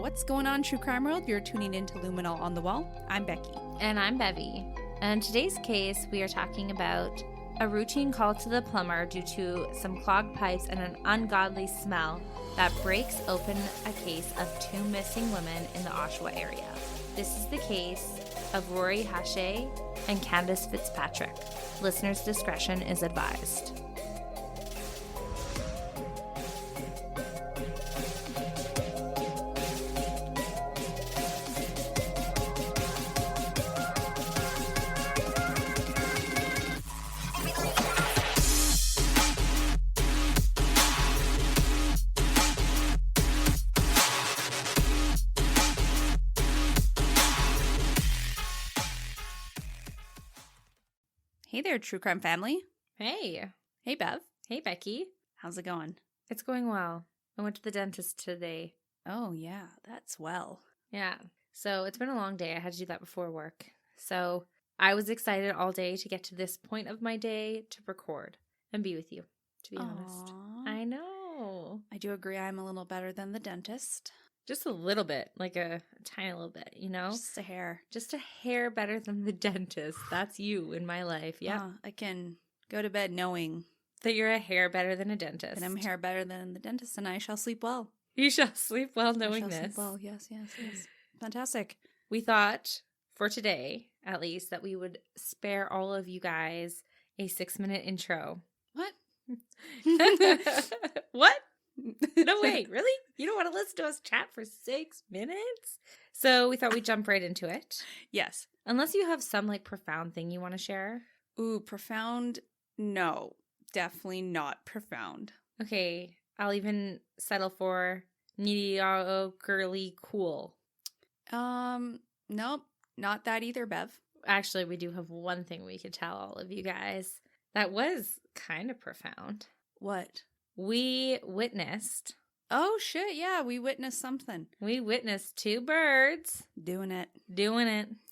What's going on, True Crime World? You're tuning into Luminol on the Wall. I'm Becky. And I'm Bevy. And in today's case, we are talking about a routine call to the plumber due to some clogged pipes and an ungodly smell that breaks open a case of 2 missing women in the Oshawa area. This is the case of Rori, Hache and Kandis Fitzpatrick. Listeners' discretion is advised. Hey there, True Crime family. Hey. Hey, Bev. Hey, Becky. How's it going? It's going well. I went to the dentist today. Oh, yeah, that's well. Yeah. So it's been a long day. I had to do that before work. So I was excited all day to get to this point of my day to record and be with you, to be honest. I know. I do agree I'm a little better than the dentist. Just a little bit, like a tiny little bit, you know? Just a hair. Just a hair better than the dentist. That's you in my life. Yeah. I can go to bed knowing that you're a hair better than a dentist. that I'm a hair better than the dentist, and I shall sleep well. You shall sleep well knowing I shall this. Sleep well, yes. Fantastic. We thought, for today at least, that we would spare all of you guys a 6-minute intro. What? What? No way, really? You don't want to listen to us chat for 6 minutes? So we thought we'd jump right into it. Yes. Unless you have some profound thing you want to share. Ooh, profound? No, definitely not profound. Okay, I'll even settle for mediocrely cool. Nope, not that either, Bev. Actually, we do have one thing we could tell all of you guys that was kind of profound. What? We witnessed. Oh, shit, yeah, we witnessed something. We witnessed 2 birds. Doing it.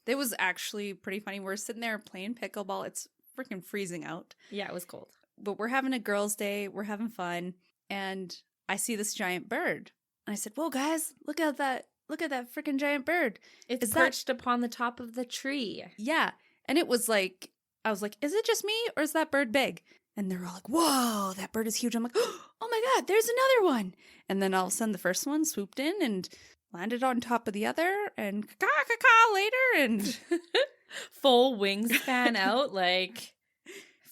It was actually pretty funny. We're sitting there playing pickleball. It's freaking freezing out. Yeah, it was cold. But we're having a girls' day. We're having fun. And I see this giant bird. And I said, whoa, guys, look at that freaking giant bird. It's perched upon the top of the tree. Yeah. And it was like, I was like, is it just me or is that bird big? And they were all like, whoa, that bird is huge. I'm like, oh my God, there's another one. And then all of a sudden the first one swooped in and landed on top of the other and caw later and full wingspan out, like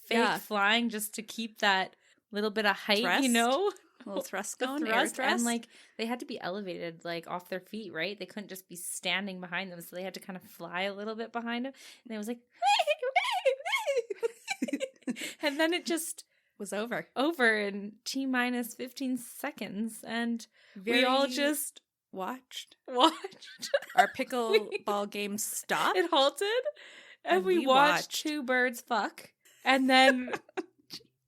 fake flying just to keep that little bit of height, thrust. You know? A little thrust going, air thrust. And they had to be elevated off their feet, right? They couldn't just be standing behind them, so they had to kind of fly a little bit behind them. And it was like, and then it just was over in T-minus 15 seconds, and we all just watched. Our pickleball game stopped. It halted, and we watched 2 birds fuck, and then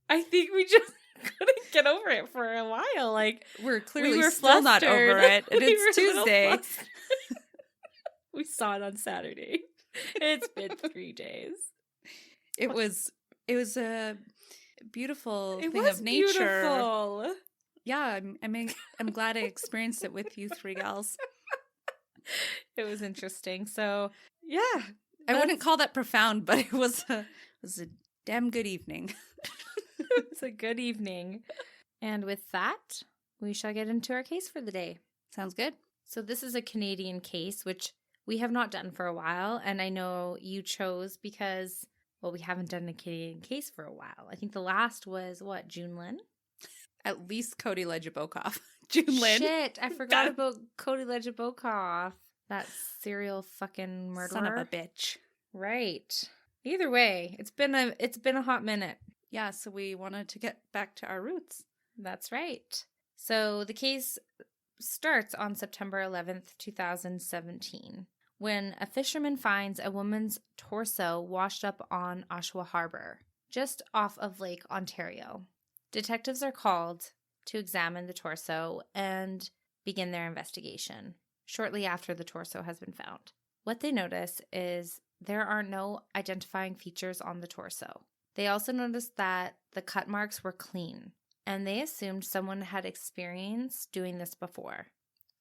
I think we just couldn't get over it for a while. We're clearly still not over it, and it's Tuesday. We saw it on Saturday. It's been 3 days. It was a beautiful thing of nature. Beautiful. Yeah, I'm glad I experienced it with you 3 gals. It was interesting. So yeah, I wouldn't call that profound, but it was a damn good evening. It's a good evening. And with that, we shall get into our case for the day. Sounds good. So this is a Canadian case, which we have not done for a while, and I know you chose because, well, we haven't done a Canadian case for a while. I think the last was, June Lynn? At least Cody Lejabokoff. June Lynn. Shit, I forgot about Cody Lejabokoff. That serial fucking murderer. Son of a bitch. Right. Either way, it's been a hot minute. Yeah, so we wanted to get back to our roots. That's right. So the case starts on September 11th, 2017, when a fisherman finds a woman's torso washed up on Oshawa Harbor, just off of Lake Ontario. Detectives are called to examine the torso and begin their investigation shortly after the torso has been found. What they notice is there are no identifying features on the torso. They also noticed that the cut marks were clean, and they assumed someone had experience doing this before.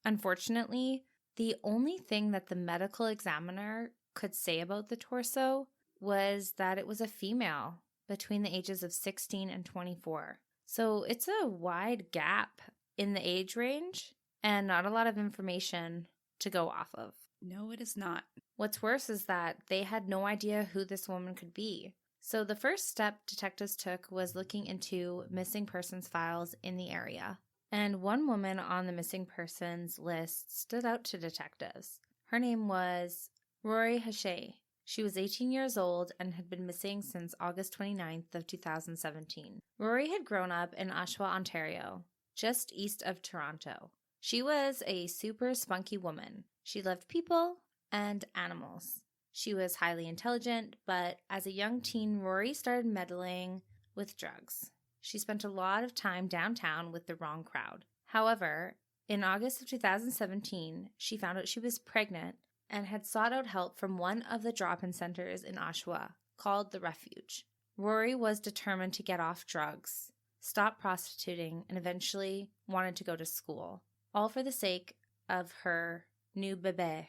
Unfortunately, the only thing that the medical examiner could say about the torso was that it was a female between the ages of 16 and 24. So it's a wide gap in the age range and not a lot of information to go off of. No, it is not. What's worse is that they had no idea who this woman could be. So the first step detectives took was looking into missing persons files in the area. And one woman on the missing persons list stood out to detectives. Her name was Rori Hache. She was 18 years old and had been missing since August 29th of 2017. Rori had grown up in Oshawa, Ontario, just east of Toronto. She was a super spunky woman. She loved people and animals. She was highly intelligent, but as a young teen, Rori started meddling with drugs. She spent a lot of time downtown with the wrong crowd. However, in August of 2017, she found out she was pregnant and had sought out help from one of the drop-in centers in Oshawa called The Refuge. Rori was determined to get off drugs, stop prostituting, and eventually wanted to go to school, all for the sake of her new bébé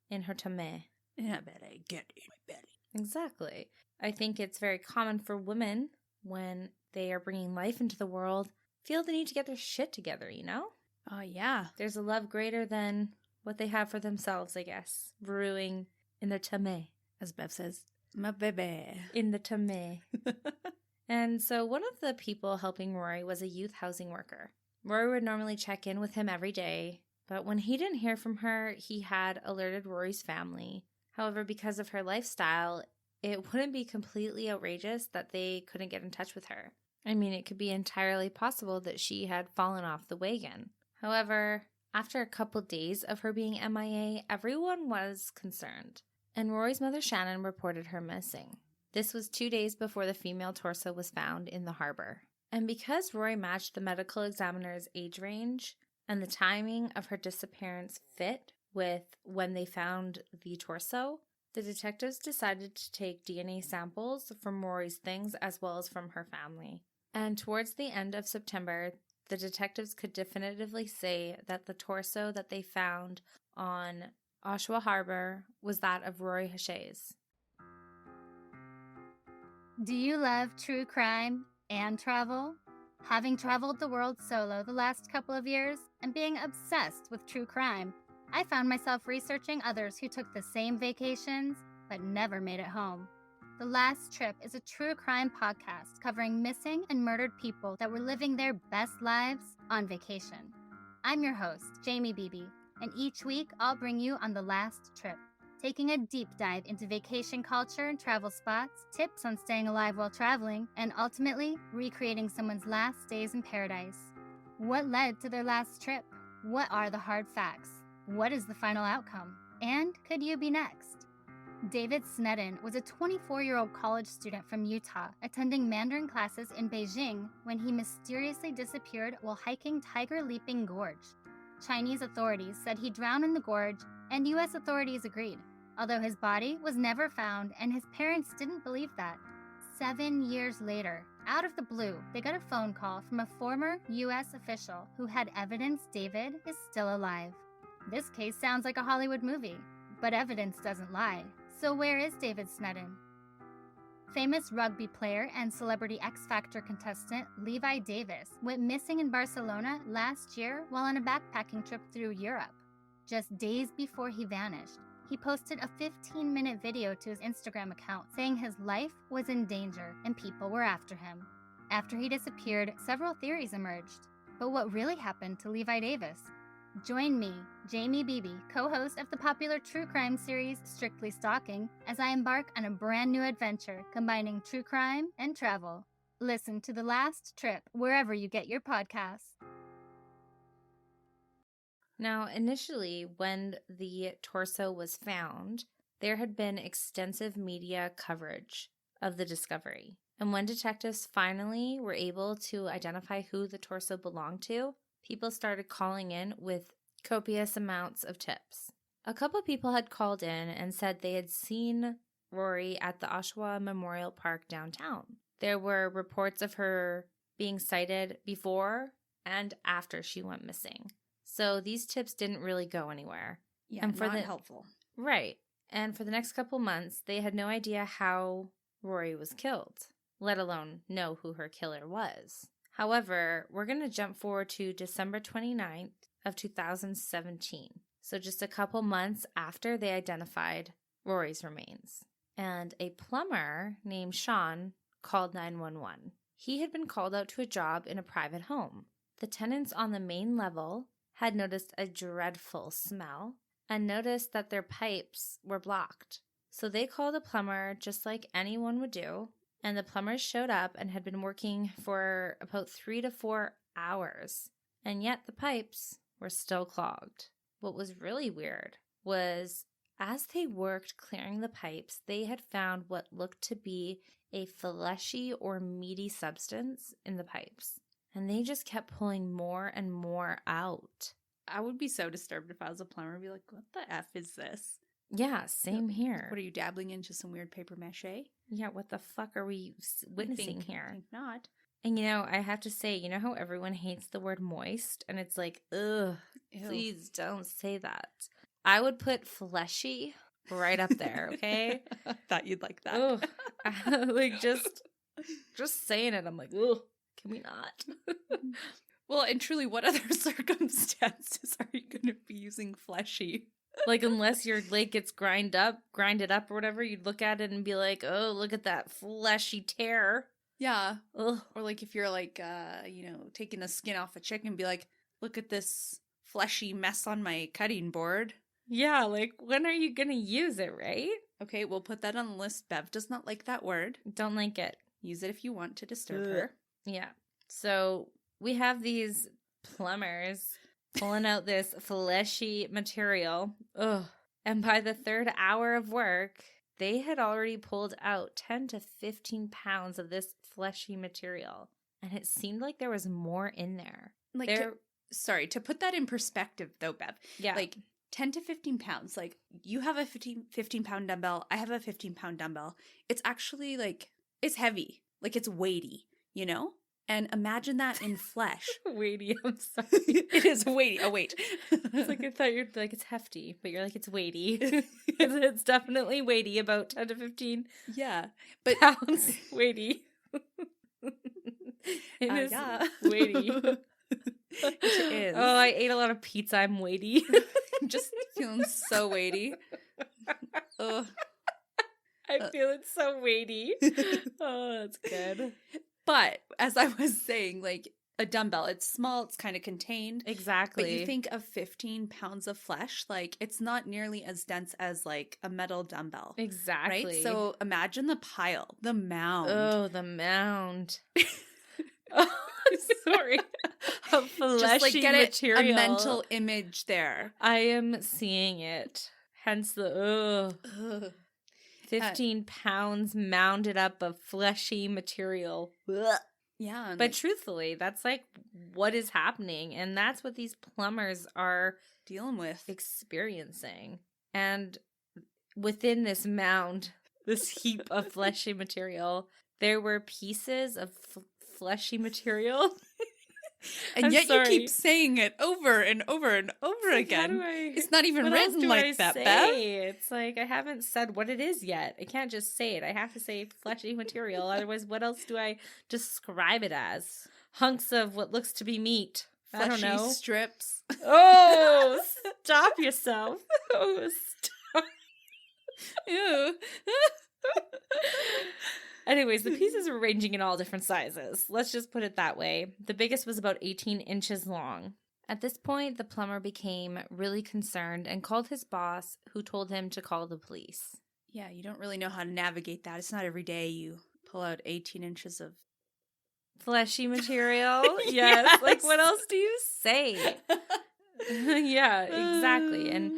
in her tummy. Yeah, Betty, get in my belly. Exactly. I think it's very common for women when they are bringing life into the world feel the need to get their shit together, you know? Oh, yeah. There's a love greater than what they have for themselves, I guess, brewing in their tummy. As Bev says, my baby. In the tummy. And so one of the people helping Rori was a youth housing worker. Rori would normally check in with him every day, but when he didn't hear from her, he had alerted Rori's family. However, because of her lifestyle, it wouldn't be completely outrageous that they couldn't get in touch with her. I mean, it could be entirely possible that she had fallen off the wagon. However, after a couple days of her being MIA, everyone was concerned, and Rori's mother Shannon reported her missing. This was 2 days before the female torso was found in the harbor. And because Rori matched the medical examiner's age range and the timing of her disappearance fit with when they found the torso, the detectives decided to take DNA samples from Rori's things as well as from her family. And towards the end of September, the detectives could definitively say that the torso that they found on Oshawa Harbor was that of Rori Hache's. Do you love true crime and travel? Having traveled the world solo the last couple of years and being obsessed with true crime, I found myself researching others who took the same vacations but never made it home. The Last Trip is a true crime podcast covering missing and murdered people that were living their best lives on vacation. I'm your host, Jamie Bevy, and each week I'll bring you on The Last Trip, taking a deep dive into vacation culture and travel spots, tips on staying alive while traveling, and ultimately recreating someone's last days in paradise. What led to their last trip? What are the hard facts? What is the final outcome? And could you be next? David Snedden was a 24-year-old college student from Utah attending Mandarin classes in Beijing when he mysteriously disappeared while hiking Tiger Leaping Gorge. Chinese authorities said he drowned in the gorge, and U.S. authorities agreed, although his body was never found and his parents didn't believe that. 7 years later, out of the blue, they got a phone call from a former U.S. official who had evidence David is still alive. This case sounds like a Hollywood movie, but evidence doesn't lie. So where is David Snedden? Famous rugby player and Celebrity X Factor contestant Levi Davis went missing in Barcelona last year while on a backpacking trip through Europe. Just days before he vanished, he posted a 15-minute video to his Instagram account saying his life was in danger and people were after him. After he disappeared, several theories emerged. But what really happened to Levi Davis? Join me, Jamie Bevy, co-host of the popular true crime series Strictly Stalking, as I embark on a brand new adventure combining true crime and travel. Listen to The Last Trip wherever you get your podcasts. Now, initially, when the torso was found, there had been extensive media coverage of the discovery. And when detectives finally were able to identify who the torso belonged to, people started calling in with copious amounts of tips. A couple people had called in and said they had seen Rori at the Oshawa Memorial Park downtown. There were reports of her being sighted before and after she went missing. So these tips didn't really go anywhere. Yeah, And for not the- helpful. Right. And for the next couple months, they had no idea how Rori was killed, let alone know who her killer was. However, we're going to jump forward to December 29th of 2017. So just a couple months after they identified Rori's remains. And a plumber named Sean called 911. He had been called out to a job in a private home. The tenants on the main level had noticed a dreadful smell and noticed that their pipes were blocked. So they called a plumber just like anyone would do, and the plumbers showed up and had been working for about 3 to 4 hours, and yet the pipes were still clogged. What was really weird was as they worked clearing the pipes, they had found what looked to be a fleshy or meaty substance in the pipes, and they just kept pulling more and more out. I would be so disturbed if I was a plumber. I'd be like, what the F is this? Yeah, same here. What are you dabbling into some weird paper mache? Yeah, what the fuck are we witnessing here? I think not. And I have to say, you know how everyone hates the word moist? And it's like, ugh, Ew. please don't say that. I would put fleshy right up there, okay? Thought you'd like that. Ugh. Like, just saying it, I'm like, ugh, can we not? Well, and truly, what other circumstances are you going to be using fleshy? Like, unless your lake gets grinded up or whatever, you'd look at it and be like, oh, look at that fleshy tear. Yeah. Ugh. Or like if you're like, taking the skin off a chicken, be like, look at this fleshy mess on my cutting board. Yeah, like, when are you gonna use it, right? Okay, we'll put that on the list. Bev does not like that word. Don't like it. Use it if you want to disturb Ugh. her. Yeah. So we have these plumbers pulling out this fleshy material. Ugh. And by the third hour of work, they had already pulled out 10 to 15 pounds of this fleshy material. And it seemed like there was more in there. Like, to put that in perspective, though, Bev. Yeah. Like, 10 to 15 pounds. Like, you have a 15-pound dumbbell. I have a 15-pound dumbbell. It's actually, like, it's heavy. Like, it's weighty, you know? And imagine that in flesh. Weighty, I'm sorry. It is weighty. Oh, wait. It's like, I thought you'd like, it's hefty, but you're like, it's weighty. It's definitely weighty, about 10 to 15 Yeah. But pounds weighty. It is yeah. weighty. It is. Oh, I ate a lot of pizza. I'm weighty. I'm just feeling so weighty. Ugh. I feel it's so weighty. Oh, that's good. But as I was saying, like, a dumbbell, it's small, it's kind of contained. Exactly. But you think of 15 pounds of flesh, like, it's not nearly as dense as, like, a metal dumbbell. Exactly. Right? So imagine the pile, the mound. Oh, the mound. Oh, sorry. A fleshy Just, like, get material. a mental image there. I am seeing it. Hence the, Ugh. 15 pounds mounded up of fleshy material. Yeah. And But truthfully, that's like what is happening. And that's what these plumbers are dealing with. experiencing. And within this mound, this heap of fleshy material, there were pieces of fleshy material. And I'm yet sorry. you keep saying it over and over and over again. It's not even what else written do like I that, say? Bev. It's like I haven't said what it is yet. I can't just say it. I have to say fleshy material. Otherwise, what else do I describe it as? Hunks of what looks to be meat. I don't Fleshy know. strips. Oh, stop yourself. Oh, stop. Ew. Anyways, the pieces were ranging in all different sizes. Let's just put it that way. The biggest was about 18 inches long. At this point, the plumber became really concerned and called his boss, who told him to call the police. Yeah, you don't really know how to navigate that. It's not every day you pull out 18 inches of... Fleshy material? Yes. Like, what else do you say? Yeah, exactly. And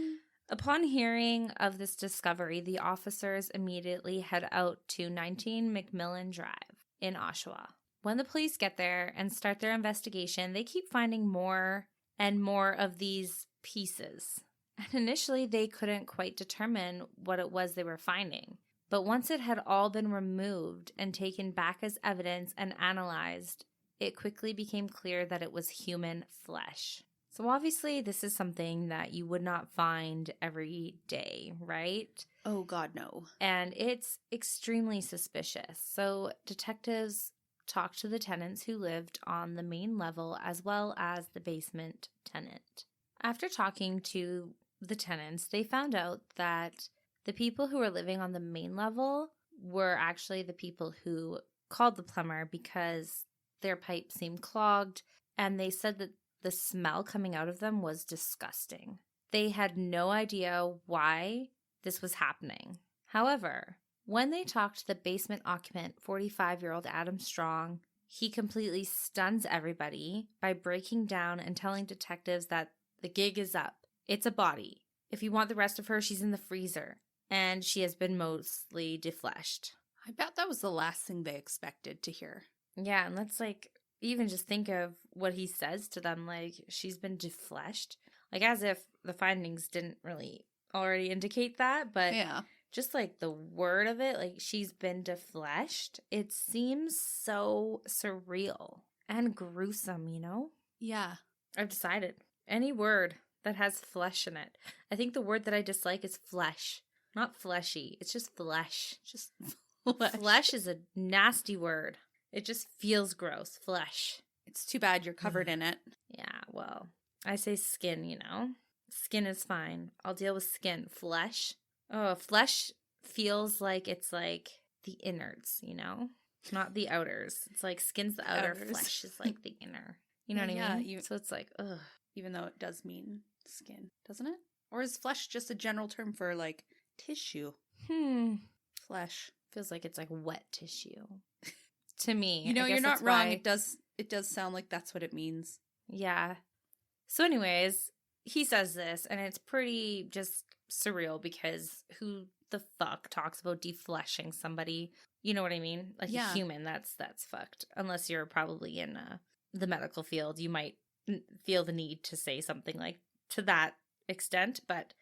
upon hearing of this discovery, the officers immediately head out to 19 McMillan Drive in Oshawa. When the police get there and start their investigation, they keep finding more and more of these pieces. And initially, they couldn't quite determine what it was they were finding. But once it had all been removed and taken back as evidence and analyzed, it quickly became clear that it was human flesh. So obviously this is something that you would not find every day, right? Oh, God, no. And it's extremely suspicious. So detectives talked to the tenants who lived on the main level as well as the basement tenant. After talking to the tenants, they found out that the people who were living on the main level were actually the people who called the plumber because their pipe seemed clogged, and they said that the smell coming out of them was disgusting. They had no idea why this was happening. However, when they talked to the basement occupant, 45-year-old Adam Strong, he completely stuns everybody by breaking down and telling detectives that the gig is up. It's a body. If you want the rest of her, she's in the freezer. And she has been mostly defleshed. I bet that was the last thing they expected to hear. Yeah, and let's even just think of what he says to them, she's been defleshed. As if the findings didn't really already indicate that, but yeah. Just the word of it, she's been defleshed, it seems so surreal and gruesome, Yeah. I've decided. Any word that has flesh in it. I think the word that I dislike is flesh. Not fleshy. It's just flesh. Just flesh. Flesh is a nasty word. It just feels gross. Flesh. It's too bad you're covered in it. Yeah, well, I say skin, Skin is fine. I'll deal with skin. Flesh. Oh, flesh feels like it's the innards, Not the outers. It's skin's the outer, Outers. flesh is the inner. You know what I mean? So it's ugh. Even though it does mean skin, doesn't it? Or is flesh just a general term for tissue? Flesh. Feels like it's wet tissue. To me. You're that's not wrong. why- It does sound like that's what it means. Yeah. So anyways, he says this and it's pretty just surreal because who the fuck talks about defleshing somebody? You know what I mean? A human, that's fucked. Unless you're probably in the medical field, you might feel the need to say something to that extent, but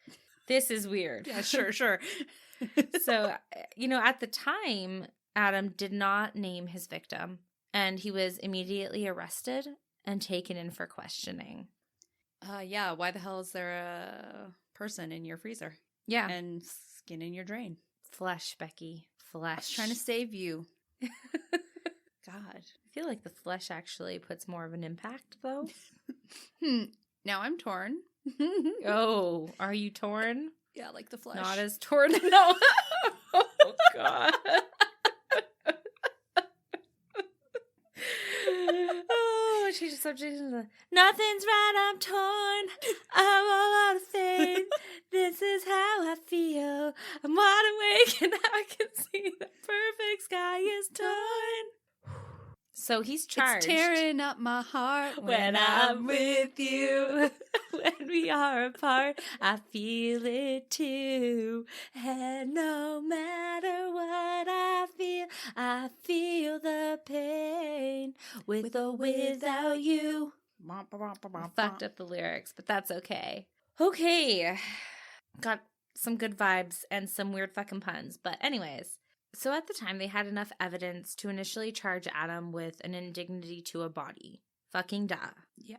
this is weird. Yeah, sure. So, at the time, Adam did not name his victim, and he was immediately arrested and taken in for questioning. Yeah, why the hell is there a person in your freezer? Yeah. And skin in your drain? Flesh, Becky. Flesh. I was trying to save you. God. I feel like the flesh actually puts more of an impact, though. Now I'm torn. Oh, are you torn? Yeah, like the flesh. Not as torn. No. Oh, God. Oh, she's just subject to the nothing's right, I'm torn. I'm all out of faith. This is how I feel. I'm wide awake and I can see the perfect sky is torn. So he's charged. It's tearing up my heart When I'm with you. When we are apart, I feel it too. And no matter what I feel the pain. With or without you. Fucked up the lyrics, but that's okay. Okay. Got some good vibes and some weird fucking puns. But anyways, so at the time they had enough evidence to initially charge Adam with an indignity to a body. Fucking duh. Yeah.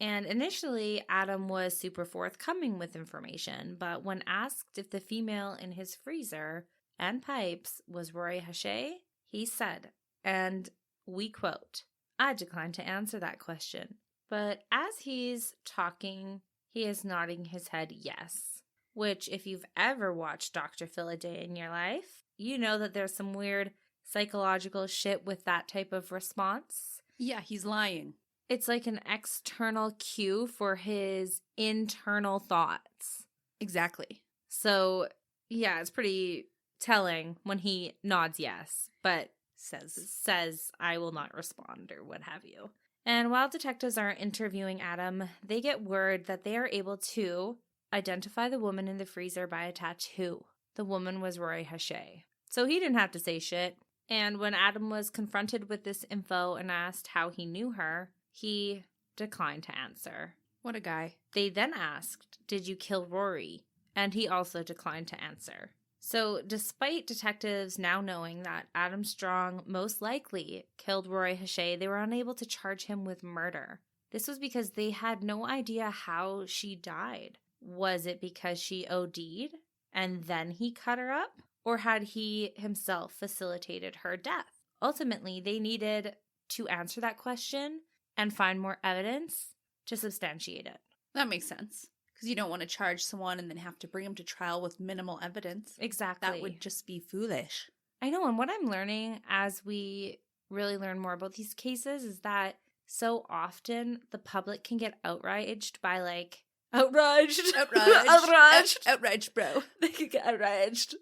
And initially, Adam was super forthcoming with information, but when asked if the female in his freezer and pipes was Rori Hache, he said, and we quote, "I decline to answer that question." But as he's talking, he is nodding his head yes, which if you've ever watched Dr. Phil a day in your life, you know that there's some weird psychological shit with that type of response. Yeah, he's lying. It's like an external cue for his internal thoughts. Exactly. So, yeah, it's pretty telling when he nods yes, but says I will not respond or what have you. And while detectives are interviewing Adam, they get word that they are able to identify the woman in the freezer by a tattoo. The woman was Rori Hache. So he didn't have to say shit. And when Adam was confronted with this info and asked how he knew her, he declined to answer. What a guy. They then asked, "Did you kill Rori?" And he also declined to answer. So despite detectives now knowing that Adam Strong most likely killed Rori Hache, they were unable to charge him with murder. This was because they had no idea how she died. Was it because she OD'd and then he cut her up? Or had he himself facilitated her death? Ultimately, they needed to answer that question and find more evidence to substantiate it. That makes sense. Because you don't want to charge someone and then have to bring them to trial with minimal evidence. Exactly. That would just be foolish. I know, and what I'm learning as we really learn more about these cases is that so often the public can get outraged by like outraged, bro. They can get outraged,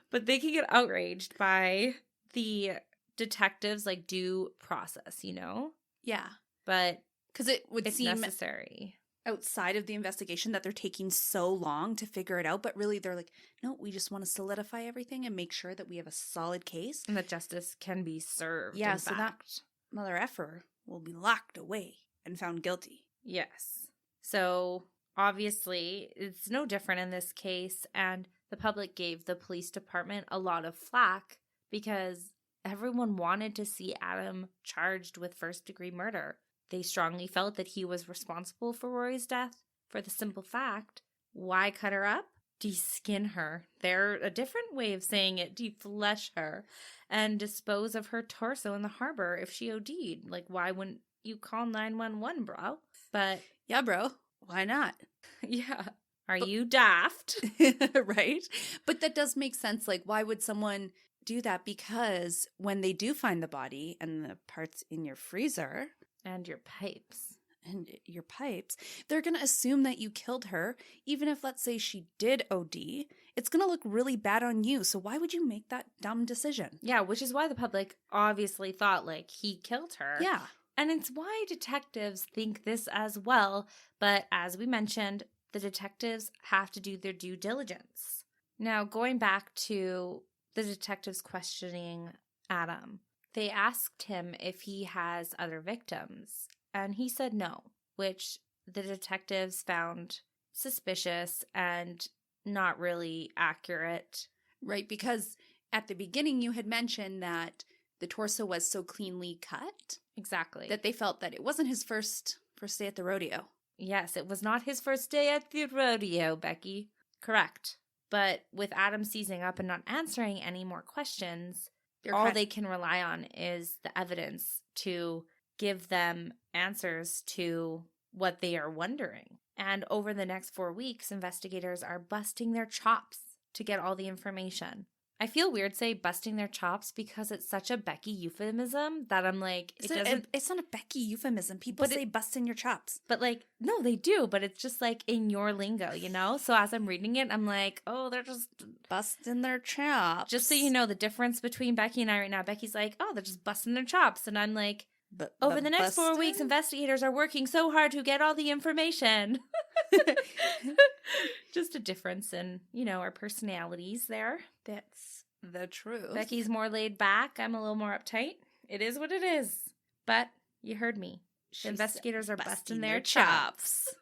but they can get outraged by the detectives' like due process, you know? Yeah, But because it would it's seem necessary. outside of the investigation that they're taking so long to figure it out, but really they're like, no, we just want to solidify everything and make sure that we have a solid case. And that justice can be served. Yeah, in so fact. that mother effer will be locked away and found guilty. Yes. So obviously, it's no different in this case, and the public gave the police department a lot of flack because everyone wanted to see Adam charged with first-degree murder. They strongly felt that he was responsible for Rori's death for the simple fact, why cut her up? Deskin her. They're a different way of saying it, deflesh her, and dispose of her torso in the harbor if she OD'd. Like, why wouldn't you call 911, bro? But Yeah, bro. Why not? yeah. Are you daft? Right? But that does make sense. Like, why would someone do that? Because when they do find the body and the parts in your freezer And your pipes. and your pipes, they're going to assume that you killed her. Even if, let's say, she did OD, it's going to look really bad on you. So why would you make that dumb decision? Yeah, which is why the public obviously thought, like, he killed her. Yeah. And it's why detectives think this as well. But as we mentioned, the detectives have to do their due diligence. Now, going back to the detectives questioning Adam, they asked him if he has other victims, and he said no, which the detectives found suspicious and not really accurate. Right, because at the beginning you had mentioned that the torso was so cleanly cut Exactly. that they felt that it wasn't his first day at the rodeo. Yes, it was not his first day at the rodeo, Becky. Correct. But with Adam seizing up and not answering any more questions, all they can rely on is the evidence to give them answers to what they are wondering. And over the next 4 weeks, investigators are busting their chops to get all the information. I feel weird say busting their chops because it's such a Becky euphemism that I'm like, It's not a Becky euphemism. People say busting your chops. But like, no, they do, but it's just like in your lingo, you know? So as I'm reading it, I'm like, oh, they're just busting their chops. Just so you know the difference between Becky and I right now. Becky's like, oh, they're just busting their chops. And I'm like, over the next 4 weeks, investigators are working so hard to get all the information. Just a difference in, you know, our personalities there. That's the truth. Becky's more laid back. I'm a little more uptight. It is what it is. But you heard me. The investigators are busting their chops.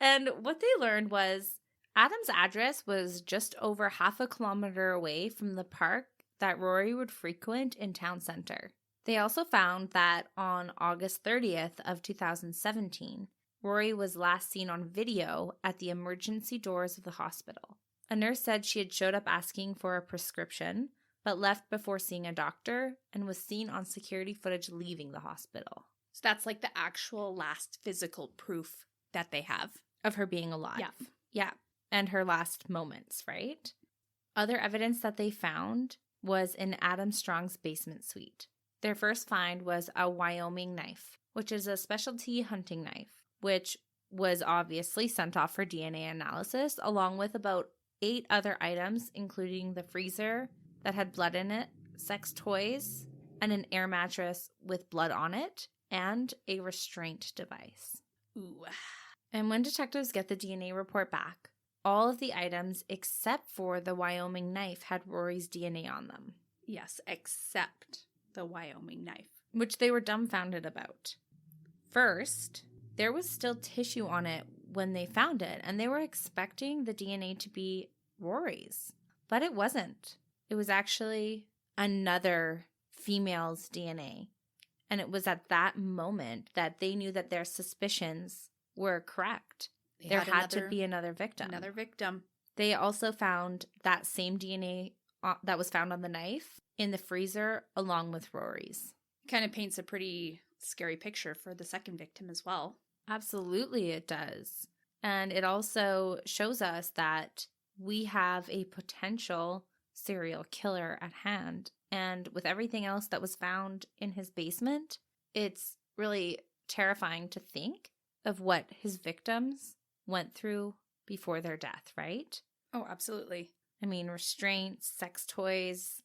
And what they learned was Adam's address was just over half a kilometer away from the park that Rori would frequent in town center. They also found that on August 30th of 2017, Rori was last seen on video at the emergency doors of the hospital. A nurse said she had showed up asking for a prescription, but left before seeing a doctor and was seen on security footage leaving the hospital. So that's like the actual last physical proof that they have of her being alive. Yeah. Yeah. And her last moments, right? Other evidence that they found was in Adam Strong's basement suite. Their first find was a Wyoming knife, which is a specialty hunting knife, which was obviously sent off for DNA analysis, along with about 8 other items, including the freezer that had blood in it, sex toys, and an air mattress with blood on it, and a restraint device. Ooh. And when detectives get the DNA report back, all of the items except for the Wyoming knife had Rori's DNA on them. Yes, except the Wyoming knife, which they were dumbfounded about. First, there was still tissue on it when they found it, and they were expecting the DNA to be Rori's, but it wasn't. It was actually another female's DNA. And it was at that moment that they knew that their suspicions were correct. There had to be another victim. Another victim. They also found that same DNA that was found on the knife in the freezer along with Rori's. Kind of paints a pretty scary picture for the second victim as well. Absolutely, it does. And it also shows us that we have a potential serial killer at hand. And with everything else that was found in his basement, it's really terrifying to think of what his victims went through before their death, right? Oh, absolutely. I mean, restraints, sex toys.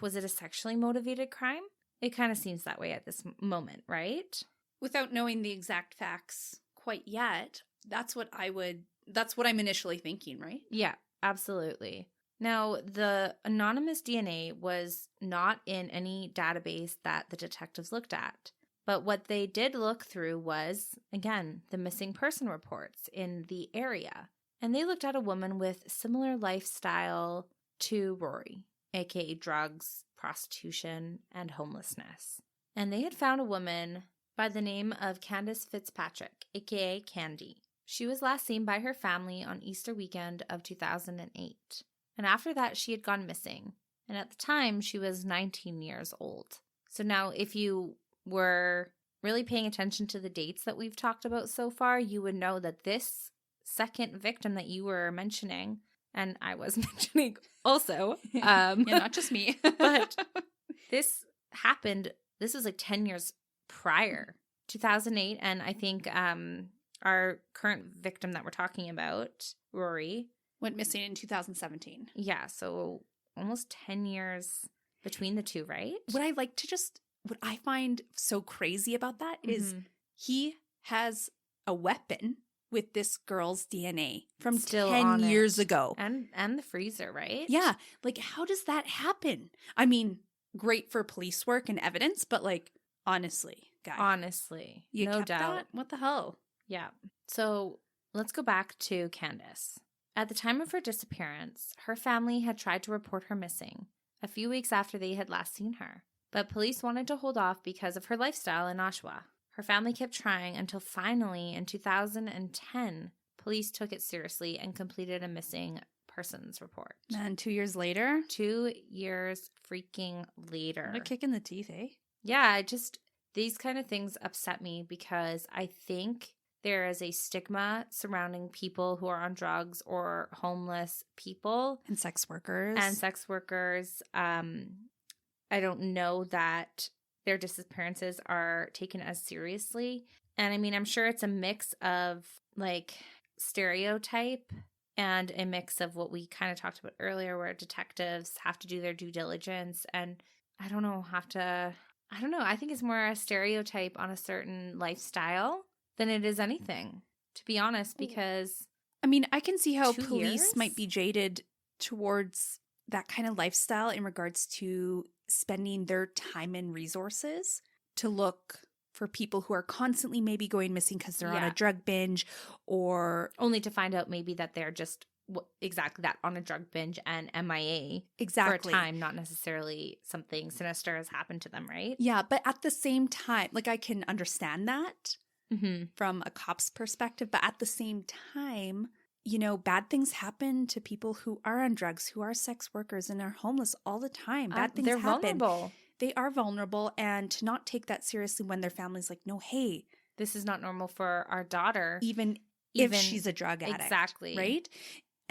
Was it a sexually motivated crime? It kind of seems that way at this moment, right? Without knowing the exact facts quite yet, that's what I'm initially thinking, right? Yeah, absolutely. Now, the anonymous DNA was not in any database that the detectives looked at. But what they did look through was, again, the missing person reports in the area. And they looked at a woman with similar lifestyle to Rori, aka drugs, prostitution, and homelessness. And they had found a woman by the name of Kandis Fitzpatrick, aka Candy. She was last seen by her family on Easter weekend of 2008. And after that, she had gone missing. And at the time, she was 19 years old. So now, if you were really paying attention to the dates that we've talked about so far, you would know that this second victim that you were mentioning, and I was mentioning also, yeah, not just me, but this happened, this was like 10 years prior, 2008, and I think our current victim that we're talking about, Rori, went missing in 2017. Yeah, so almost 10 years between the two, right? What I find so crazy about that is he has a weapon with this girl's DNA from Still 10 years ago. And the freezer, right? Yeah. Like, how does that happen? I mean, great for police work and evidence, but like, honestly, guy. Honestly, you no kept doubt. That? What the hell? Yeah. So let's go back to Kandis. At the time of her disappearance, her family had tried to report her missing a few weeks after they had last seen her. But police wanted to hold off because of her lifestyle in Oshawa. Her family kept trying until finally in 2010, police took it seriously and completed a missing persons report. And 2 years later? 2 years freaking later. What a kick in the teeth, eh? Yeah, these kind of things upset me because I think there is a stigma surrounding people who are on drugs or homeless people. And sex workers. I don't know that their disappearances are taken as seriously. And I mean, I'm sure it's a mix of like stereotype and a mix of what we kind of talked about earlier, where detectives have to do their due diligence. And I think it's more a stereotype on a certain lifestyle than it is anything, to be honest, because I mean, I can see how 2 police years? might be jaded towards that kind of lifestyle in regards to spending their time and resources to look for people who are constantly maybe going missing because they're on a drug binge, or only to find out maybe that they're just exactly that, on a drug binge and MIA exactly for a time, not necessarily something sinister has happened to them, right? Yeah, but at the same time, like, I can understand that from a cop's perspective, but at the same time, you know, bad things happen to people who are on drugs, who are sex workers and are homeless all the time. Bad things they're happen. vulnerable. They are vulnerable, and to not take that seriously when their family's like, no, hey, this is not normal for our daughter. Even if she's a drug addict. Exactly. Right?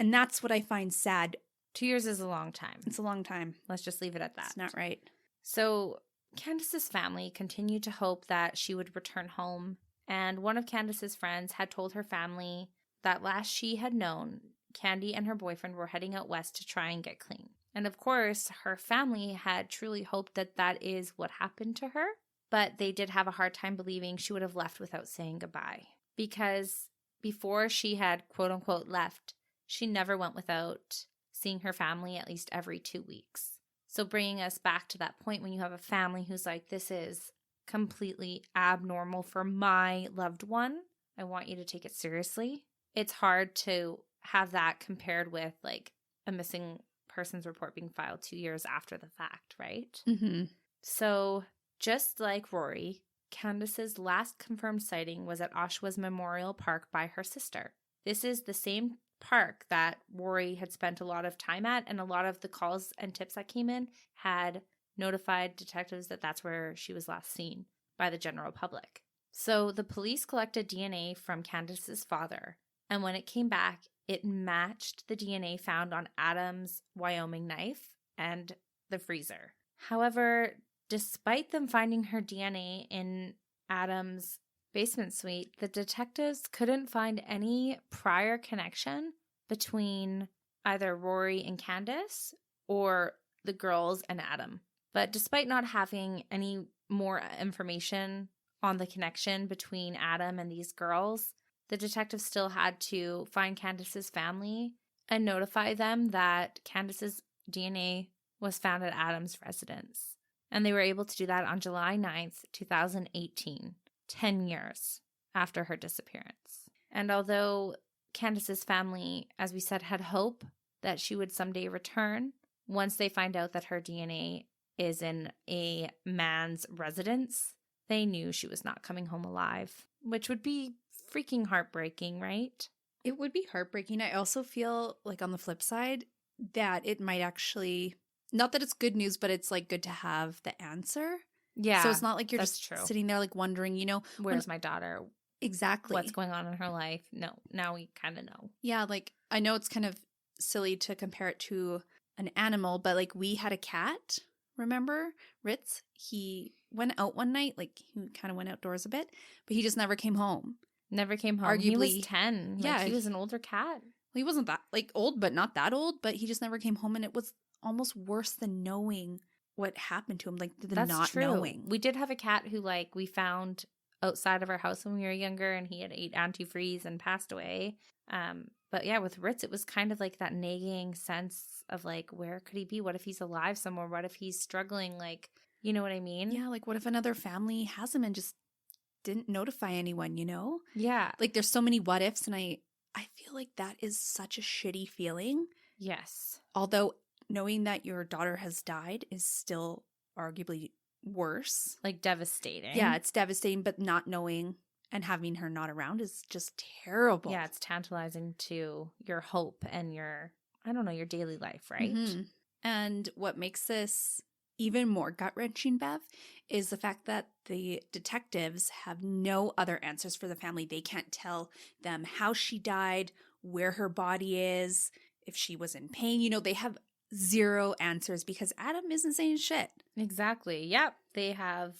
And that's what I find sad. 2 years is a long time. It's a long time. Let's just leave it at that. It's not right. So Kandis's family continued to hope that she would return home. And one of Kandis's friends had told her family that last she had known, Candy and her boyfriend were heading out west to try and get clean. And of course, her family had truly hoped that that is what happened to her. But they did have a hard time believing she would have left without saying goodbye. Because before she had quote unquote left, she never went without seeing her family at least every 2 weeks. So bringing us back to that point when you have a family who's like, this is completely abnormal for my loved one, I want you to take it seriously. It's hard to have that compared with like a missing persons report being filed 2 years after the fact, right? Mm-hmm. So Just like Rori, Kandis's last confirmed sighting was at Oshawa's Memorial Park by her sister. This is the same park that Rori had spent a lot of time at, and a lot of the calls and tips that came in had notified detectives that that's where she was last seen by the general public. So the police collected DNA from Kandis's father, and when it came back, it matched the DNA found on Adam's Wyoming knife and the freezer. However, despite them finding her DNA in Adam's basement suite, the detectives couldn't find any prior connection between either Rori and Kandis or the girls and Adam. But despite not having any more information on the connection between Adam and these girls, the detectives still had to find Kandis's family and notify them that Kandis's DNA was found at Adam's residence. And they were able to do that on July 9th, 2018, 10 years after her disappearance. And although Kandis's family, as we said, had hope that she would someday return, once they find out that her DNA is in a man's residence, they knew she was not coming home alive, which would be freaking heartbreaking, right? It would be heartbreaking. I also feel like on the flip side that it might actually, not that it's good news, but it's like good to have the answer. Yeah. So it's not like you're that's just true. sitting there like wondering, Where's my daughter? Exactly. What's going on in her life? No, now we kind of know. Yeah, like I know it's kind of silly to compare it to an animal, but like we had a cat, remember? Ritz, he went out one night, like he kind of went outdoors a bit, but he just never came home. Never came home. He was Arguably- 10. yeah. He was an older cat. He wasn't that like old, but not that old, but he just never came home, and it was almost worse than knowing what happened to him, like the That's not true. knowing. We did have a cat who like we found outside of our house when we were younger, and he had ate antifreeze and passed away. But yeah, with Ritz, it was kind of like that nagging sense of like, where could he be? What if he's alive somewhere? What if he's struggling? Like, you know what I mean? Yeah, like what if another family has him and just didn't notify anyone, you know? Yeah. Like there's so many what ifs, and I feel like that is such a shitty feeling. Yes. Although knowing that your daughter has died is still arguably worse. Like devastating. Yeah, it's devastating, but not knowing and having her not around is just terrible. Yeah, it's tantalizing to your hope and your, I don't know, your daily life, right? Mhm. And what makes this even more gut-wrenching, Bev, is the fact that the detectives have no other answers for the family. They can't tell them how she died, where her body is, if she was in pain. You know, they have zero answers because Adam isn't saying shit. Exactly. Yep. They have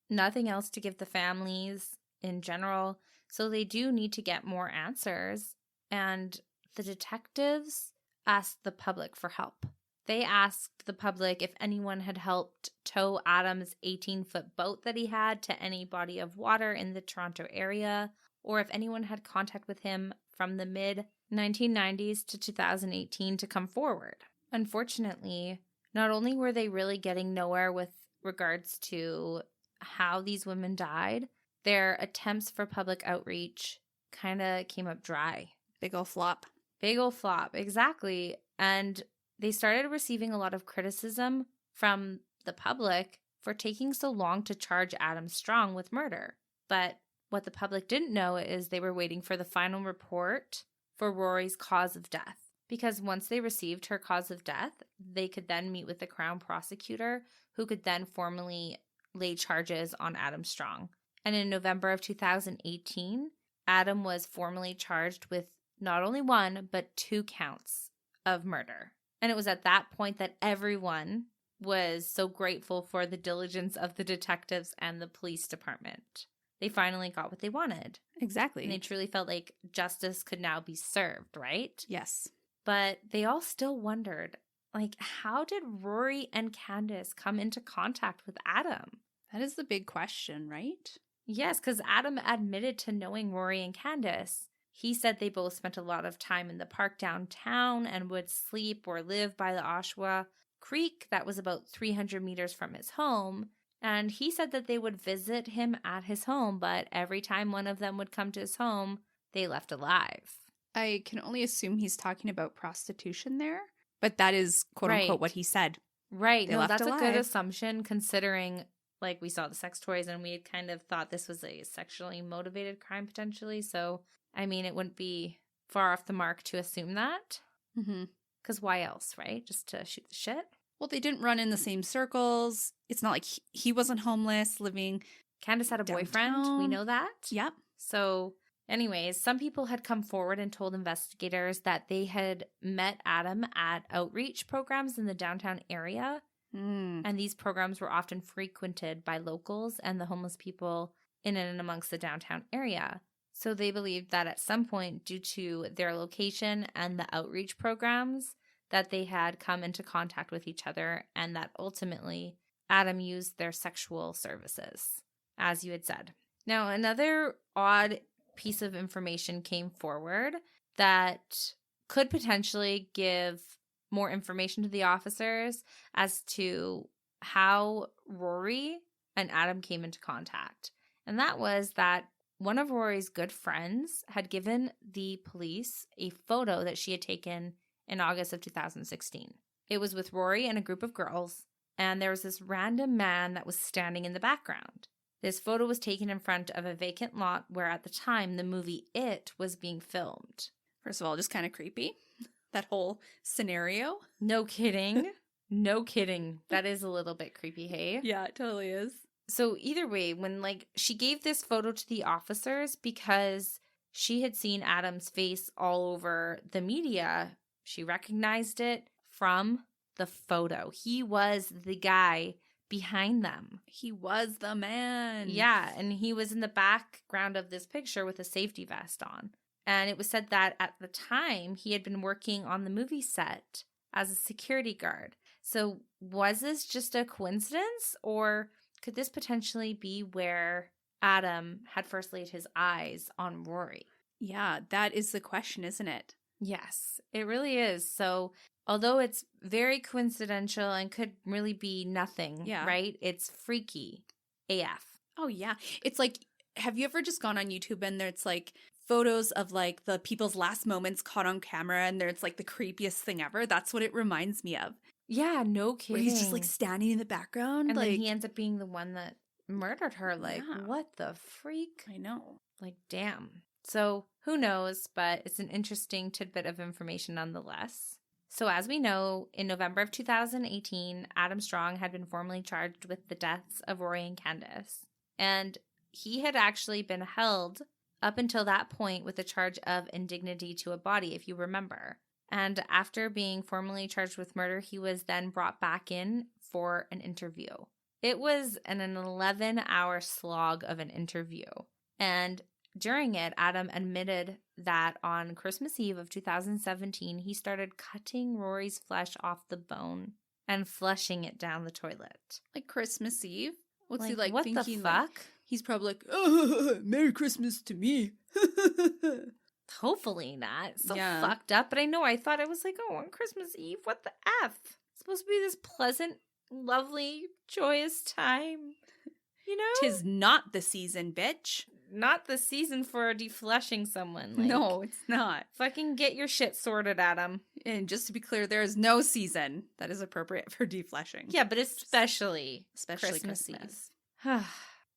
nothing else to give the families in general. So they do need to get more answers. And the detectives asked the public for help. They asked the public if anyone had helped tow Adam's 18-foot boat that he had to any body of water in the Toronto area, or if anyone had contact with him from the mid-1990s to 2018 to come forward. Unfortunately, not only were they really getting nowhere with regards to how these women died, their attempts for public outreach kind of came up dry. Big ol' flop. Big ol' flop, exactly. And they started receiving a lot of criticism from the public for taking so long to charge Adam Strong with murder. But what the public didn't know is they were waiting for the final report for Rori's cause of death. Because once they received her cause of death, they could then meet with the Crown prosecutor, who could then formally lay charges on Adam Strong. And in November of 2018, Adam was formally charged with not only 1, but 2 counts of murder. And it was at that point that everyone was so grateful for the diligence of the detectives and the police department. They finally got what they wanted. Exactly. And they truly felt like justice could now be served, right? Yes. But they all still wondered, like, how did Rori and Kandis come into contact with Adam? That is the big question, right? Yes, because Adam admitted to knowing Rori and Kandis. He said they both spent a lot of time in the park downtown and would sleep or live by the Oshawa Creek that was about 300 meters from his home. And he said that they would visit him at his home, but every time one of them would come to his home, they left alive. I can only assume he's talking about prostitution there, but that is quote Right. unquote what he said. Right. They No, left that's a good alive. assumption considering like we saw the sex toys and we had kind of thought this was a sexually motivated crime potentially. So, I mean, it wouldn't be far off the mark to assume that. Mm-hmm. Because why else, right? Just to shoot the shit? Well, they didn't run in the same circles. It's not like he wasn't homeless living. Kandis had a boyfriend. We Downtown. know that. Yep. So, anyways, some people had come forward and told investigators that they had met Adam at outreach programs in the downtown area. And these programs were often frequented by locals and the homeless people in and amongst the downtown area. So they believed that at some point, due to their location and the outreach programs, that they had come into contact with each other and that ultimately Adam used their sexual services, as you had said. Now, another odd piece of information came forward that could potentially give more information to the officers as to how Rori and Adam came into contact. And that was that one of Rory's good friends had given the police a photo that she had taken in August of 2016. It was with Rori and a group of girls, and there was this random man that was standing in the background. This photo was taken in front of a vacant lot where at the time the movie It was being filmed. First of all, just kind of creepy. That whole scenario. No kidding. No kidding. That is a little bit creepy, hey? Yeah, it totally is. So either way, when she gave this photo to the officers because she had seen Adam's face all over the media, she recognized it from the photo. He was the guy behind them. He was the man. Yeah, and he was in the background of this picture with a safety vest on. And it was said that at the time, he had been working on the movie set as a security guard. So was this just a coincidence, or could this potentially be where Adam had first laid his eyes on Rori? Yeah, that is the question, isn't it? Yes, it really is. So although it's very coincidental and could really be nothing, right? It's freaky AF. Oh, yeah. It's like, have you ever just gone on YouTube and there's like photos of like the people's last moments caught on camera and there's like the creepiest thing ever? That's what it reminds me of. Yeah, no kidding. Where he's just like standing in the background. And like, then he ends up being the one that murdered her. Like, what the freak? I know. Like, damn. So who knows, but it's an interesting tidbit of information nonetheless. So as we know, in November of 2018, Adam Strong had been formally charged with the deaths of Rori and Kandis. And he had actually been held up until that point with the charge of indignity to a body, if you remember. And after being formally charged with murder, he was then brought back in for an interview. It was an 11-hour slog of an interview. And during it, Adam admitted that on Christmas Eve of 2017, he started cutting Rori's flesh off the bone and flushing it down the toilet. Like Christmas Eve? What's he like what thinking? The fuck? Like, he's probably like, oh, Merry Christmas to me. Hopefully not. So Yeah. fucked up. But I thought it was like, oh, on Christmas Eve, what the F? It's supposed to be this pleasant, lovely, joyous time. You know? 'Tis not the season, bitch. Not the season for defleshing someone. Like, No, it's not. fucking get your shit sorted, Adam. And just to be clear, there is no season that is appropriate for defleshing. Yeah, but especially Christmas. Eve.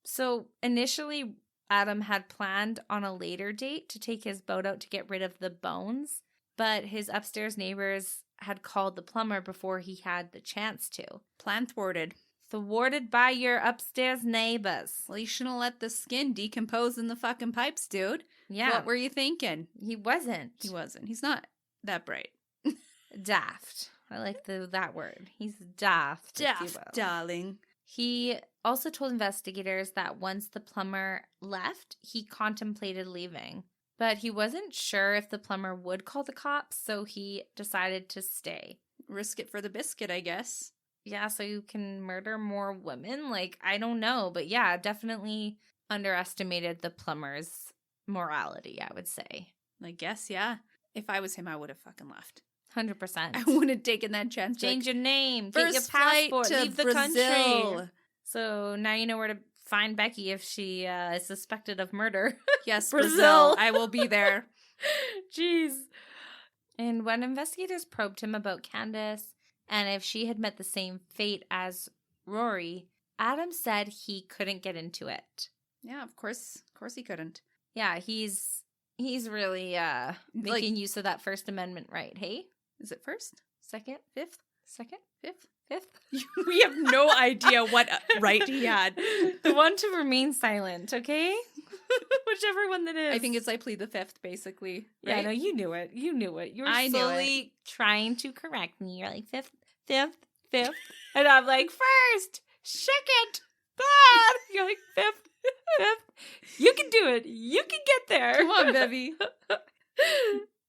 So initially, Adam had planned on a later date to take his boat out to get rid of the bones, but his upstairs neighbors had called the plumber before he had the chance to. Plan thwarted. Thwarted by your upstairs neighbors. Well, you shouldn't let the skin decompose in the fucking pipes, dude. Yeah. What were you thinking? He wasn't. He wasn't. He's not that bright. Daft. I like that word. He's daft. if you will. Darling. He also told investigators that once the plumber left, he contemplated leaving. But he wasn't sure if the plumber would call the cops, so he decided to stay. Risk it for the biscuit, I guess. Yeah, so you can murder more women? Like, I don't know. But yeah, definitely underestimated the plumber's morality, I would say. I guess, yeah. If I was him, I would have fucking left. 100%. I wouldn't have taken that chance. Change your name. First Get your passport. flight to Leave the Brazil. country. So now you know where to find Becky if she is suspected of murder. Yes, Brazil. Brazil. I will be there. Jeez. And when investigators probed him about Kandis and if she had met the same fate as Rori, Adam said he couldn't get into it. Yeah, of course he couldn't. Yeah, he's really making use of that First Amendment right, hey? Is it first? Second? Fifth? Second? Fifth? Fifth? We have no idea what right he had. The one to remain silent, okay? Whichever one that is. I think it's I plead the fifth, basically. Yeah, Right? no, you knew it. You knew it. You were I knew slowly trying to correct me. You're like, fifth. And I'm like, first, second, third. You're like, fifth. You can do it. You can get there. Come on, Bevy.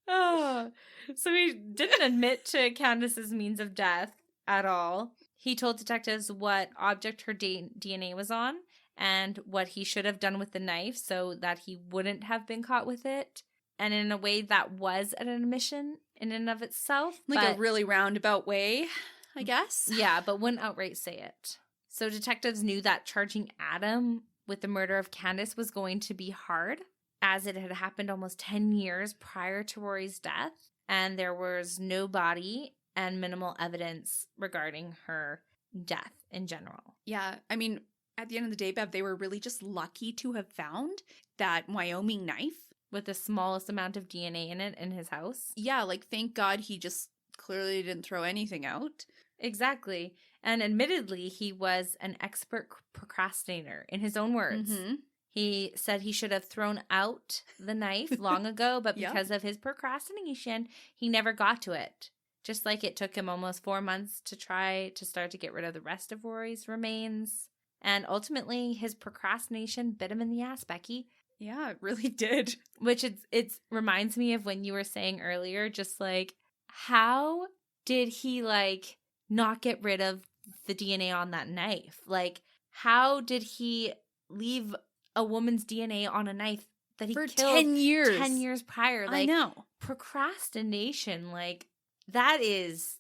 Oh. So he didn't admit to Kandis's means of death at all. He told detectives what object her DNA was on and what he should have done with the knife so that he wouldn't have been caught with it. And in a way that was an admission in and of itself. Like a really roundabout way, I guess. Yeah, but wouldn't outright say it. So detectives knew that charging Adam with the murder of Kandis was going to be hard, as it had happened almost 10 years prior to Rori's death, and there was no body and minimal evidence regarding her death in general. Yeah, I mean, at the end of the day, Bev, they were really just lucky to have found that Wyoming knife. With the smallest amount of DNA in it in his house. Yeah, like, thank God he just clearly didn't throw anything out. Exactly. And admittedly, he was an expert procrastinator, in his own words. Mm-hmm. He said he should have thrown out the knife long ago, but Yeah. because of his procrastination, he never got to it. Just like it took him almost 4 months to start to get rid of the rest of Rori's remains. And ultimately, his procrastination bit him in the ass, Becky. Yeah, it really did. Which it reminds me of when you were saying earlier, just like, how did he, like, not get rid of the DNA on that knife? Like, how did he leave a woman's DNA on a knife that he For killed 10 years. 10 years prior? Like, I know. procrastination, that is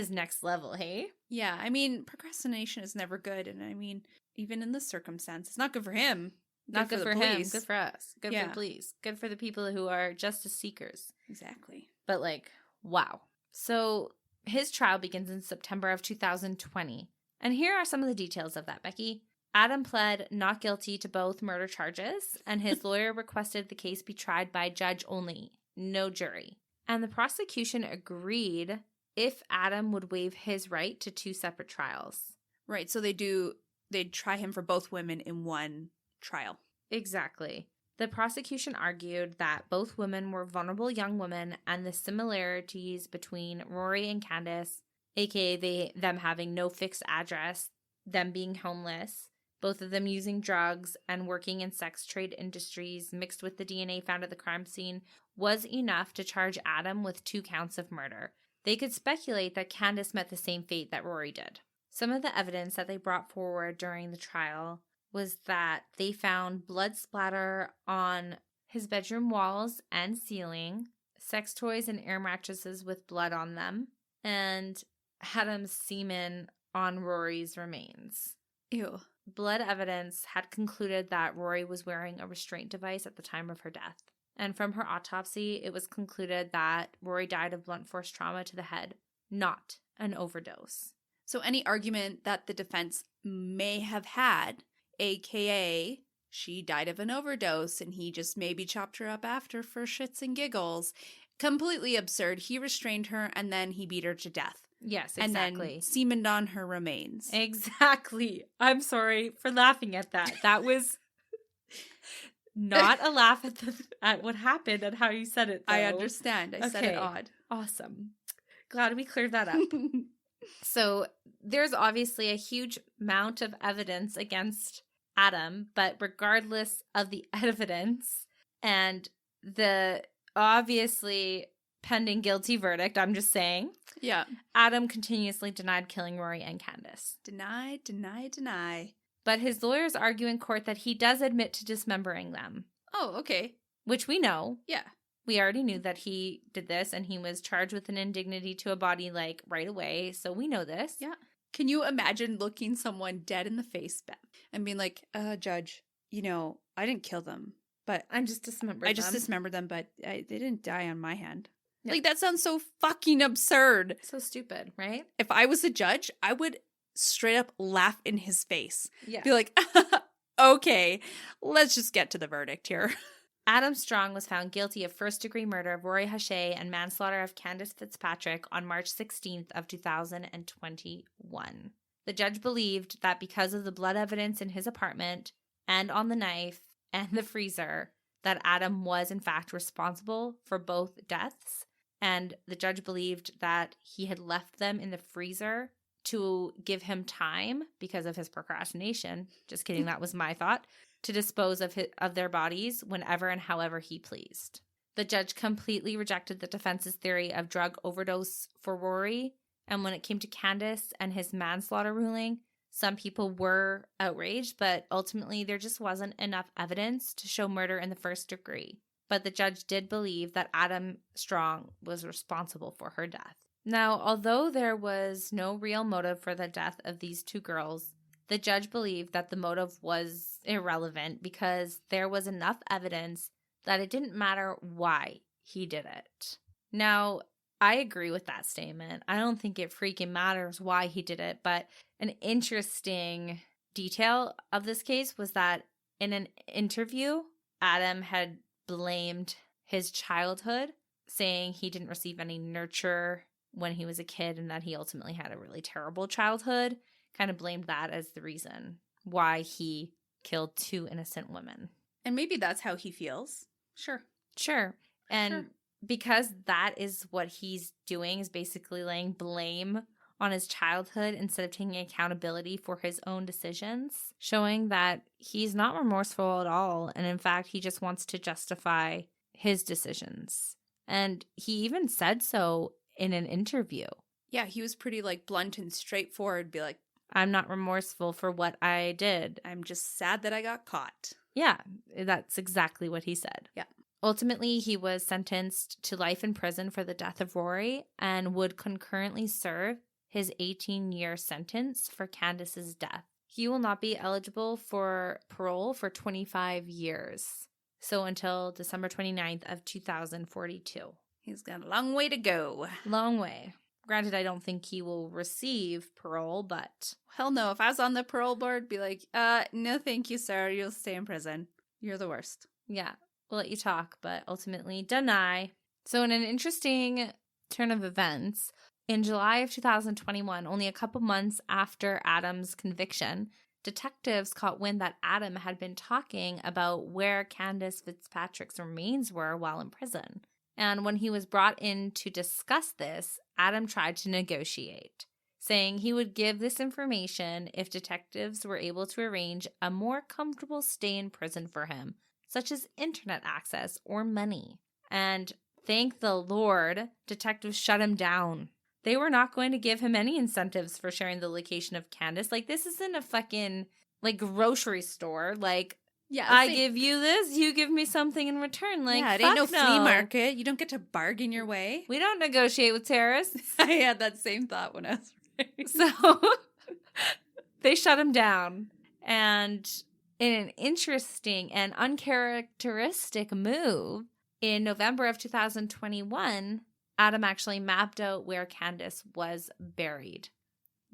next level, hey? Yeah, I mean, procrastination is never good. And I mean, even in this circumstance, it's not good for him. Not good the for him. police. Good for us. Good for the police. Good for the people who are justice seekers. Exactly. But, like, wow. So his trial begins in September of 2020. And here are some of the details of that, Becky. Adam pled not guilty to both murder charges, and his lawyer requested the case be tried by judge only, no jury. And the prosecution agreed if Adam would waive his right to 2 separate trials. Right, so they'd try him for both women in one trial. Exactly. The prosecution argued that both women were vulnerable young women, and the similarities between Rori and Kandis, aka them having no fixed address, them being homeless, both of them using drugs and working in sex trade industries mixed with the DNA found at the crime scene, was enough to charge Adam with 2 counts of murder. They could speculate that Kandis met the same fate that Rori did. Some of the evidence that they brought forward during the trial was that they found blood splatter on his bedroom walls and ceiling, sex toys and air mattresses with blood on them, and Adam's semen on Rori's remains. Ew. Blood evidence had concluded that Rori was wearing a restraint device at the time of her death. And from her autopsy, it was concluded that Rori died of blunt force trauma to the head, not an overdose. So any argument that the defense may have had, aka she died of an overdose and he just maybe chopped her up after for shits and giggles, completely absurd. He restrained her and then he beat her to death. Yes, exactly. And then semened on her remains. Exactly. I'm sorry for laughing at that. That was not a laugh at what happened and how you said it, though. I understand. I said it odd. Awesome. Glad we cleared that up. So there's obviously a huge amount of evidence against Adam, but regardless of the evidence and the obviously pending guilty verdict, I'm just saying, Yeah. Adam continuously denied killing Rori and Kandis. Deny. But his lawyers argue in court that he does admit to dismembering them, Oh, okay. which we know. Yeah. We already knew that he did this, and he was charged with an indignity to a body, like, right away. So we know this. Yeah. Can you imagine looking someone dead in the face, Beth, and being like, Judge, I didn't kill them, but I just dismembered them. I just dismembered them, but they didn't die on my hand. Yeah. Like, that sounds so fucking absurd. So stupid, right? If I was a judge, I would straight up laugh in his face. Yeah. Be like, okay, let's just get to the verdict here. Adam Strong was found guilty of first-degree murder of Rori Hache and manslaughter of Kandis Fitzpatrick on March 16th of 2021. The judge believed that because of the blood evidence in his apartment and on the knife and the freezer, that Adam was in fact responsible for both deaths, and the judge believed that he had left them in the freezer to give him time because of his procrastination. Just kidding, that was my thought. To dispose of their bodies whenever and however he pleased. The judge completely rejected the defense's theory of drug overdose for Rori, and when it came to Kandis and his manslaughter ruling, some people were outraged, but ultimately there just wasn't enough evidence to show murder in the first degree. But the judge did believe that Adam Strong was responsible for her death. Now, although there was no real motive for the death of these two girls, the judge believed that the motive was irrelevant because there was enough evidence that it didn't matter why he did it. Now, I agree with that statement. I don't think it freaking matters why he did it, but an interesting detail of this case was that in an interview, Adam had blamed his childhood, saying he didn't receive any nurture when he was a kid and that he ultimately had a really terrible childhood. Kind of blamed that as the reason why he killed two innocent women. And maybe that's how he feels. Sure. And because that is what he's doing, is basically laying blame on his childhood instead of taking accountability for his own decisions, showing that he's not remorseful at all. And in fact, he just wants to justify his decisions. And he even said so in an interview. Yeah, he was pretty like blunt and straightforward. Be like, I'm not remorseful for what I did. I'm just sad that I got caught. Yeah, that's exactly what he said. Yeah. Ultimately, he was sentenced to life in prison for the death of Rori and would concurrently serve his 18-year sentence for Kandis's death. He will not be eligible for parole for 25 years. So until December 29th of 2042. He's got a long way to go. Long way. Granted, I don't think he will receive parole, but... Hell no. If I was on the parole board, be like, no thank you, sir. You'll stay in prison. You're the worst. Yeah, we'll let you talk, but ultimately deny. So in an interesting turn of events, in July of 2021, only a couple months after Adam's conviction, detectives caught wind that Adam had been talking about where Kandis Fitzpatrick's remains were while in prison. And when he was brought in to discuss this, Adam tried to negotiate, saying he would give this information if detectives were able to arrange a more comfortable stay in prison for him, such as internet access or money. And thank the Lord, detectives shut him down. They were not going to give him any incentives for sharing the location of Kandis. Like, this isn't a fucking, like, grocery store. Like, yeah, I give you this, you give me something in return. Like, yeah, it ain't no flea market. You don't get to bargain your way. We don't negotiate with terrorists. I had that same thought when I was writing. So they shut him down. And in an interesting and uncharacteristic move, in November of 2021, Adam actually mapped out where Kandis was buried.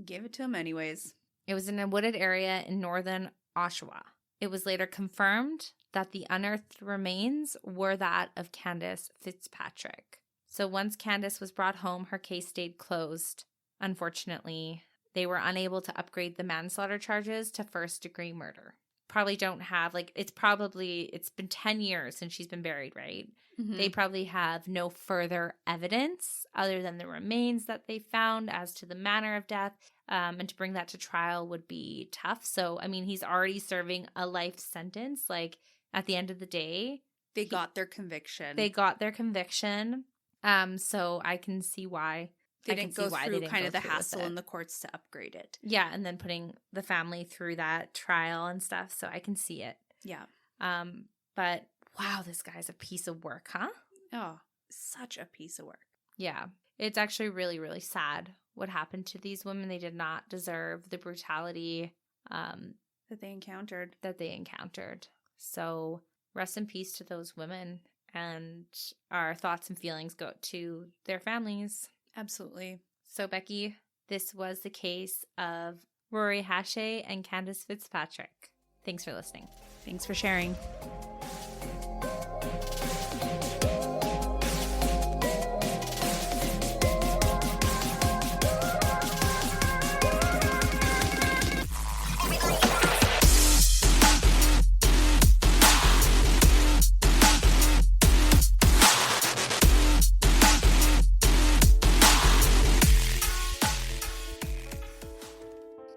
Give it to him anyways. It was in a wooded area in northern Oshawa. It was later confirmed that the unearthed remains were that of Kandis Fitzpatrick. So once Kandis was brought home, her case stayed closed. Unfortunately, they were unable to upgrade the manslaughter charges to first-degree murder. Probably don't have, like, it's been 10 years since she's been buried, right? Mm-hmm. They probably have no further evidence other than the remains that they found as to the manner of death. And to bring that to trial would be tough. So, I mean, he's already serving a life sentence. Like, at the end of the day, They got their conviction. So I can see why. They didn't go through kind of the hassle in the courts to upgrade it. Yeah, and then putting the family through that trial and stuff. So I can see it. Yeah. But wow, this guy's a piece of work, huh? Oh, such a piece of work. Yeah. It's actually really, really sad what happened to these women. They did not deserve the brutality that they encountered. So rest in peace to those women, and our thoughts and feelings go to their families. Absolutely. So, Becky, This was the case of Rori Hache and Kandis Fitzpatrick. Thanks for listening. Thanks for sharing.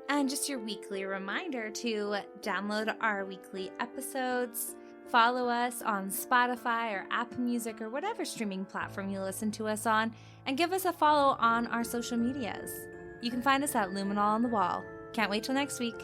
And just your weekly reminder to download our weekly episodes, follow us on Spotify or Apple Music or whatever streaming platform you listen to us on, and give us a follow on our social medias. You can find us at Luminol on the Wall. Can't wait till next week.